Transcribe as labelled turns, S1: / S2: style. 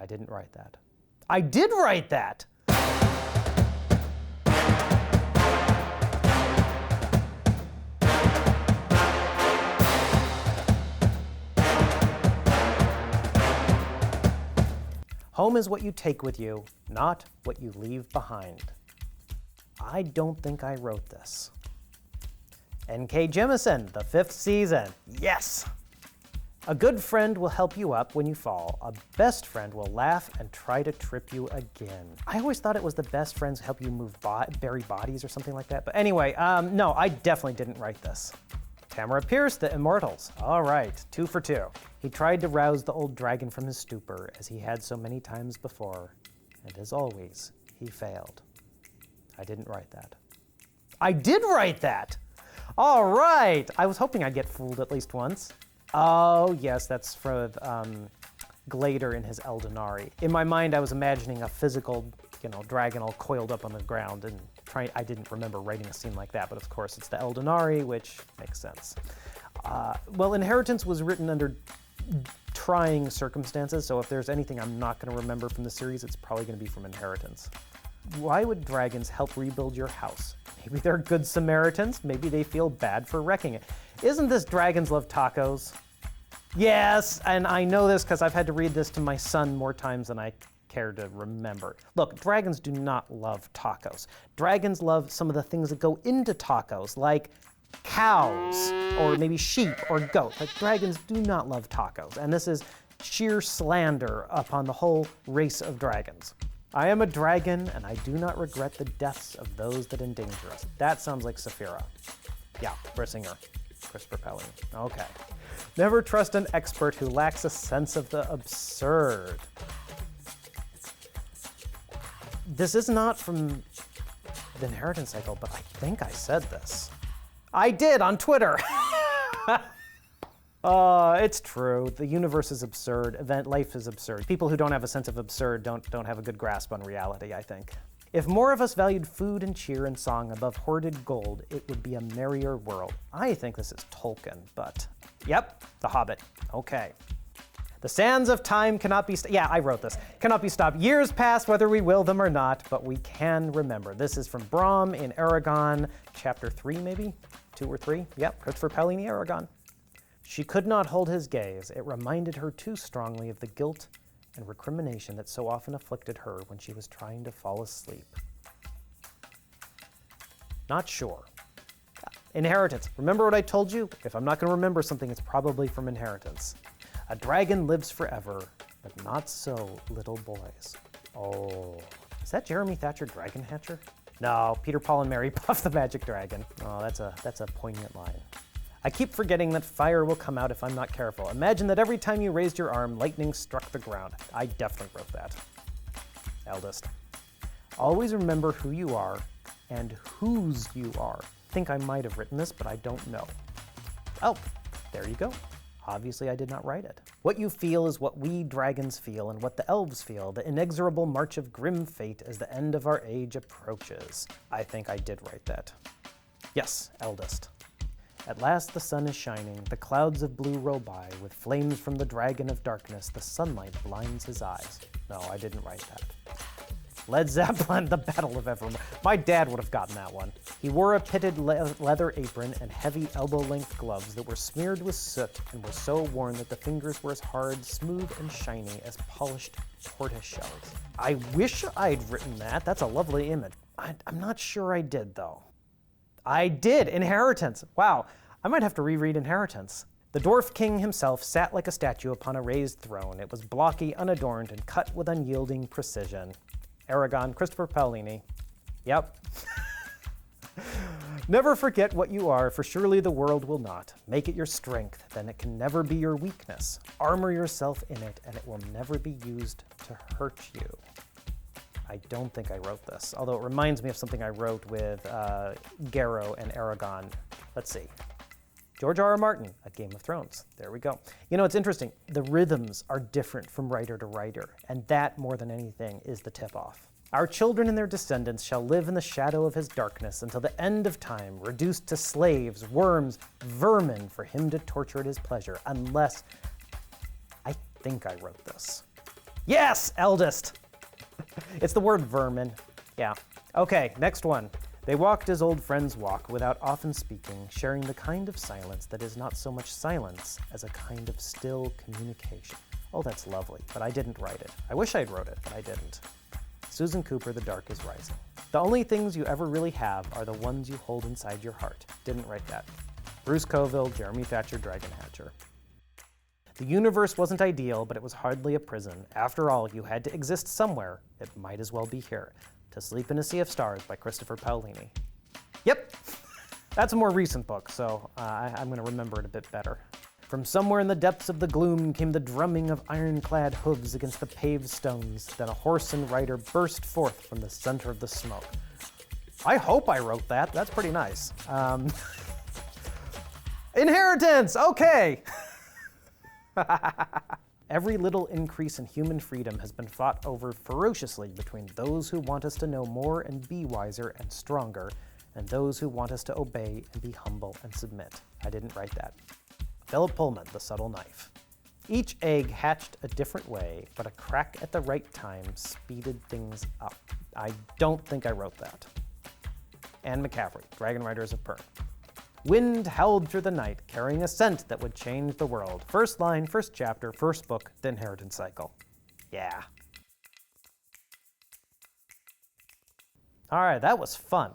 S1: I didn't write that. I did write that! Home is what you take with you, not what you leave behind. I don't think I wrote this. N.K. Jemisin, the 5th season. Yes! A good friend will help you up when you fall. A best friend will laugh and try to trip you again. I always thought it was the best friends help you move buried bodies or something like that. But anyway, no, I definitely didn't write this. Tamara Pierce, The Immortals. All right, 2 for 2. He tried to rouse the old dragon from his stupor, as he had so many times before. And as always, he failed. I didn't write that. I did write that! All right! I was hoping I'd get fooled at least once. Oh, yes, that's from Glader in his Eldenari. In my mind, I was imagining a physical, dragon all coiled up on the ground, and I didn't remember writing a scene like that, but of course it's the Eldenari, which makes sense. Well, Inheritance was written under trying circumstances, so if there's anything I'm not going to remember from the series, it's probably going to be from Inheritance. Why would dragons help rebuild your house? Maybe they're good Samaritans, maybe they feel bad for wrecking it. Isn't this dragons love tacos? Yes, and I know this because I've had to read this to my son more times than I care to remember. Look, dragons do not love tacos. Dragons love some of the things that go into tacos, like cows, or maybe sheep or goats. Like, dragons do not love tacos, and this is sheer slander upon the whole race of dragons. I am a dragon, and I do not regret the deaths of those that endanger us. That sounds like Saphira. Yeah, Brissinger. Christopher Paolini. Okay. Never trust an expert who lacks a sense of the absurd. This is not from the Inheritance cycle, but I think I said this. I did on Twitter. It's true. The universe is absurd. Life is absurd. People who don't have a sense of absurd don't have a good grasp on reality, I think. If more of us valued food and cheer and song above hoarded gold, it would be a merrier world. I think this is Tolkien, but yep, The Hobbit. Okay. The sands of time cannot be yeah, I wrote this. Cannot be stopped. Years pass whether we will them or not, but we can remember. This is from Brawn in Eragon, chapter 3 maybe? 2 or 3? Yep, Christopher Paolini, Eragon. She could not hold his gaze. It reminded her too strongly of the guilt and recrimination that so often afflicted her when she was trying to fall asleep. Not sure. Inheritance. Remember what I told you? If I'm not going to remember something, it's probably from Inheritance. A dragon lives forever, but not so little boys. Oh. Is that Jeremy Thatcher Dragon Hatcher? No, Peter, Paul, and Mary Puff the Magic Dragon. Oh, that's a poignant line. I keep forgetting that fire will come out if I'm not careful. Imagine that every time you raised your arm, lightning struck the ground. I definitely wrote that. Eldest. Always remember who you are and whose you are. I think I might have written this, but I don't know. Oh, there you go. Obviously, I did not write it. What you feel is what we dragons feel and what the elves feel, the inexorable march of grim fate as the end of our age approaches. I think I did write that. Yes, eldest. At last the sun is shining, the clouds of blue roll by, with flames from the dragon of darkness, the sunlight blinds his eyes. No, I didn't write that. Led Zeppelin, The Battle of Evermore. My dad would have gotten that one. He wore a pitted leather apron and heavy elbow-length gloves that were smeared with soot and were so worn that the fingers were as hard, smooth, and shiny as polished tortoise shells. I wish I'd written that. That's a lovely image. I'm not sure I did, though. I did! Inheritance! Wow, I might have to reread Inheritance. The dwarf king himself sat like a statue upon a raised throne. It was blocky, unadorned, and cut with unyielding precision. Eragon, Christopher Paolini. Yep. Never forget what you are, for surely the world will not. Make it your strength, then it can never be your weakness. Armor yourself in it, and it will never be used to hurt you. I don't think I wrote this, although it reminds me of something I wrote with Garrow and Eragon. Let's see. George R.R. Martin, A Game of Thrones. There we go. You know, it's interesting. The rhythms are different from writer to writer, and that, more than anything, is the tip-off. Our children and their descendants shall live in the shadow of his darkness until the end of time, reduced to slaves, worms, vermin, for him to torture at his pleasure, unless... I think I wrote this. Yes, eldest. It's the word vermin. Yeah. Okay, next one. They walked as old friends walk, without often speaking, sharing the kind of silence that is not so much silence as a kind of still communication. Oh, that's lovely, but I didn't write it. I wish I'd wrote it, but I didn't. Susan Cooper, The Dark is Rising. The only things you ever really have are the ones you hold inside your heart. Didn't write that. Bruce Coville, Jeremy Thatcher, Dragon Hatcher. The universe wasn't ideal, but it was hardly a prison. After all, you had to exist somewhere. It might as well be here. To Sleep in a Sea of Stars by Christopher Paolini. Yep, that's a more recent book, so I'm going to remember it a bit better. From somewhere in the depths of the gloom came the drumming of ironclad hooves against the paved stones. Then a horse and rider burst forth from the center of the smoke. I hope I wrote that. That's pretty nice. Inheritance! Okay! Every little increase in human freedom has been fought over ferociously between those who want us to know more and be wiser and stronger, and those who want us to obey and be humble and submit. I didn't write that. Philip Pullman, The Subtle Knife. Each egg hatched a different way, but a crack at the right time speeded things up. I don't think I wrote that. Anne McCaffrey, Dragon Riders of Pern. Wind howled through the night, carrying a scent that would change the world. First line, first chapter, first book, The Inheritance Cycle. Yeah. All right, that was fun.